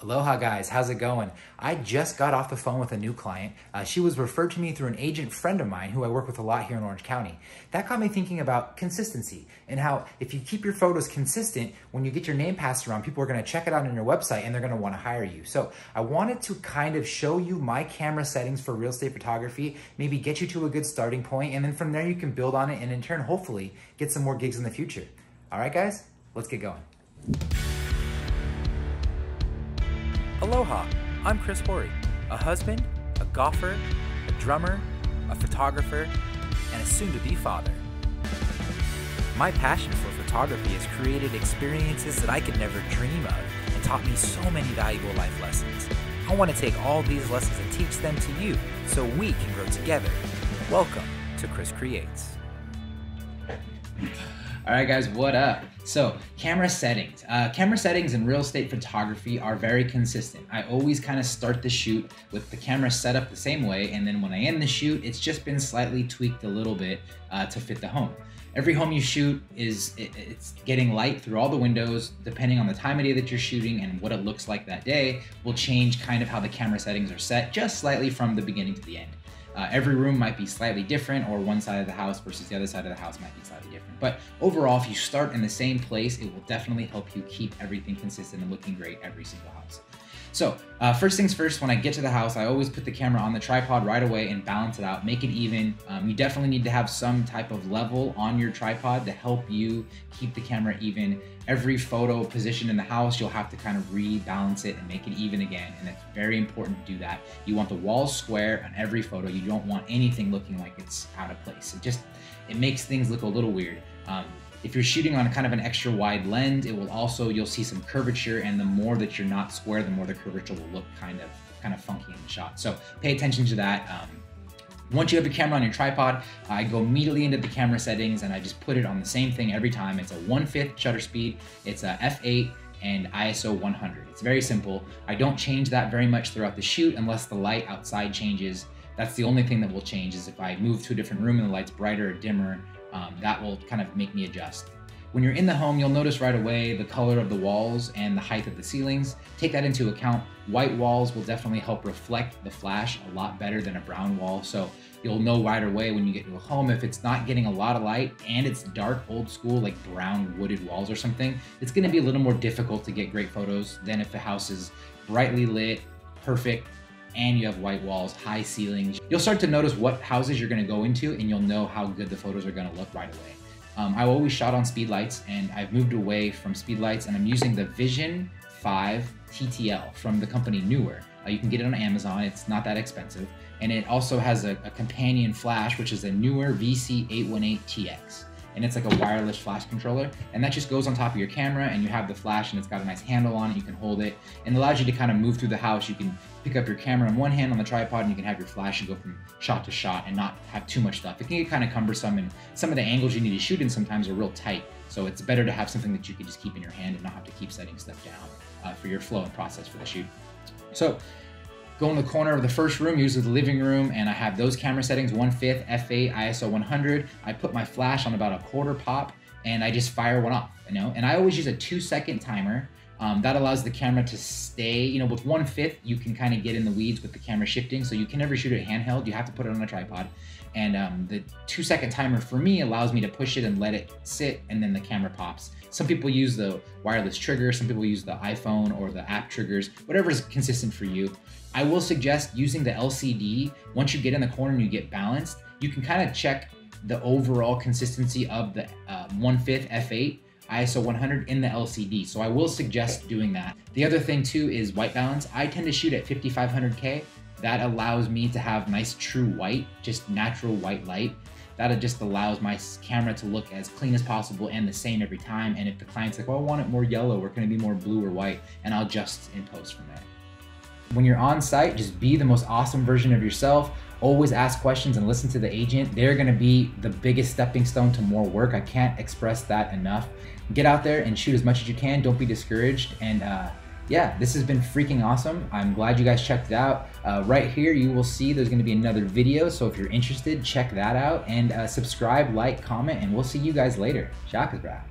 Aloha guys, how's it going? I just got off the phone with a new client. She was referred to me through an agent friend of mine who I work with a lot here in Orange County. That got me thinking about consistency and how if you keep your photos consistent, when you get your name passed around, people are gonna check it out on your website and they're gonna wanna hire you. So I wanted to kind of show you my camera settings for real estate photography, maybe get you to a good starting point, and then from there you can build on it and in turn, hopefully, get some more gigs in the future. All right guys, let's get going. Aloha, I'm Chris Horry, a husband, a golfer, a drummer, a photographer, and a soon-to-be father. My passion for photography has created experiences that I could never dream of and taught me so many valuable life lessons. I want to take all these lessons and teach them to you so we can grow together. Welcome to Chris Creates. All right guys, what up? So camera settings. Camera settings in real estate photography are very consistent. I always kind of start the shoot with the camera set up the same way, and then when I end the shoot, it's just been slightly tweaked a little bit to fit the home. Every home you shoot it's getting light through all the windows. Depending on the time of day that you're shooting and what it looks like that day will change kind of how the camera settings are set just slightly from the beginning to the end. Every room might be slightly different, or one side of the house versus the other side of the house might be slightly different. But overall, if you start in the same place, it will definitely help you keep everything consistent and looking great every single house. So first things first, when I get to the house, I always put the camera on the tripod right away and balance it out, make it even. You definitely need to have some type of level on your tripod to help you keep the camera even. Every photo position in the house, you'll have to kind of rebalance it and make it even again. And it's very important to do that. You want the walls square on every photo. You don't want anything looking like it's out of place. It makes things look a little weird. If you're shooting on kind of an extra wide lens, it will also, you'll see some curvature, and the more that you're not square, the more the curvature will look kind of funky in the shot. So pay attention to that. Once you have your camera on your tripod, I go immediately into the camera settings and I just put it on the same thing every time. It's a 1/5 shutter speed, it's a f8 and ISO 100. It's very simple. I don't change that very much throughout the shoot unless the light outside changes. That's the only thing that will change, is if I move to a different room and the light's brighter or dimmer, that will kind of make me adjust. When you're in the home, you'll notice right away the color of the walls and the height of the ceilings. Take that into account. White walls will definitely help reflect the flash a lot better than a brown wall. So you'll know right away when you get to a home, if it's not getting a lot of light and it's dark, old school, like brown wooded walls or something, it's gonna be a little more difficult to get great photos than if the house is brightly lit, perfect, and you have white walls, high ceilings. You'll start to notice what houses you're gonna go into, and you'll know how good the photos are gonna look right away. I always shot on speed lights, and I've moved away from speed lights, and I'm using the Vision 5 TTL from the company Newer. You can get it on Amazon, it's not that expensive. And it also has a companion flash, which is a Newer VC818TX. And it's like a wireless flash controller, and that just goes on top of your camera, and you have the flash, and it's got a nice handle on it. You can hold it, and it allows you to kind of move through the house. You can pick up your camera in one hand on the tripod, and you can have your flash and go from shot to shot and not have too much stuff. It can get kind of cumbersome, and some of the angles you need to shoot in sometimes are real tight. So it's better to have something that you can just keep in your hand and not have to keep setting stuff down for your flow and process for the shoot. So go in the corner of the first room, usually the living room, and I have those camera settings, 1/5, f8, ISO 100. I put my flash on about a quarter pop, and I just fire one off, And I always use a 2-second timer. That allows the camera to stay, with 1/5, you can kind of get in the weeds with the camera shifting, so you can never shoot it handheld. You have to put it on a tripod. And the 2-second timer for me allows me to push it and let it sit, and then the camera pops. Some people use the wireless trigger, some people use the iPhone or the app triggers, whatever is consistent for you. I will suggest using the LCD. Once you get in the corner and you get balanced, you can kind of check the overall consistency of the 1/5 f8 ISO 100 in the LCD. So I will suggest doing that. The other thing too is white balance. I tend to shoot at 5500K. That allows me to have nice true white, just natural white light. That just allows my camera to look as clean as possible and the same every time. And if the client's like, well, I want it more yellow, or can it be more blue or white? And I'll adjust in post from there. When you're on site, just be the most awesome version of yourself. Always ask questions and listen to the agent. They're gonna be the biggest stepping stone to more work. I can't express that enough. Get out there and shoot as much as you can. Don't be discouraged. And yeah, this has been freaking awesome. I'm glad you guys checked it out. Right here, you will see there's gonna be another video. So if you're interested, check that out, and subscribe, like, comment, and we'll see you guys later. Shakas, brah.